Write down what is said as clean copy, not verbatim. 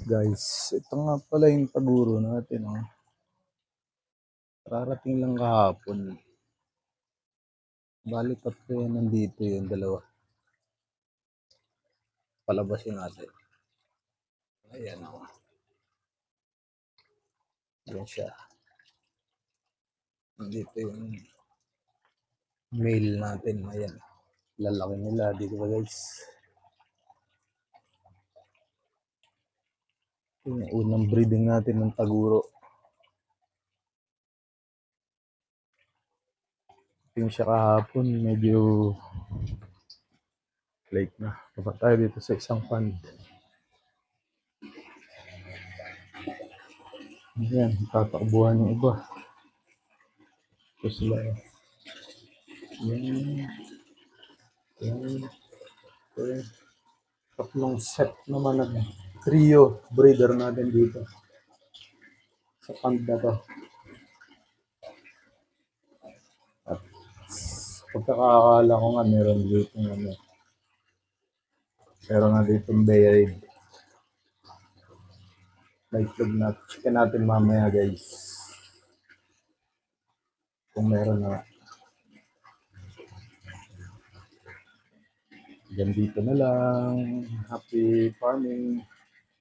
Guys, ito nga pala yung paguro natin, oh. Kararating lang kahapon. Bali, tatlo yan nandito yung dalawa. Palabasin natin. Ayan, oh. Ayan siya. Nandito yung male natin. Ayan. Lalaki nila. Dito ba, guys? Ito yung unang breeding natin ng taguro. Ito yung siya kahapon. Medyo late na. Dapat tayo dito sa isang pond. Ayan. Tatakbuhan yung iba. Ito sila. Ayan. Ayan. Ayan. Tatlong set naman na trio breeder natin dito sa pond na to. At pagkakakala ko nga meron dito meron nga dito buried na itlog na. Chicken natin mamaya, guys, kung meron na. Yan dito na lang. Happy farming.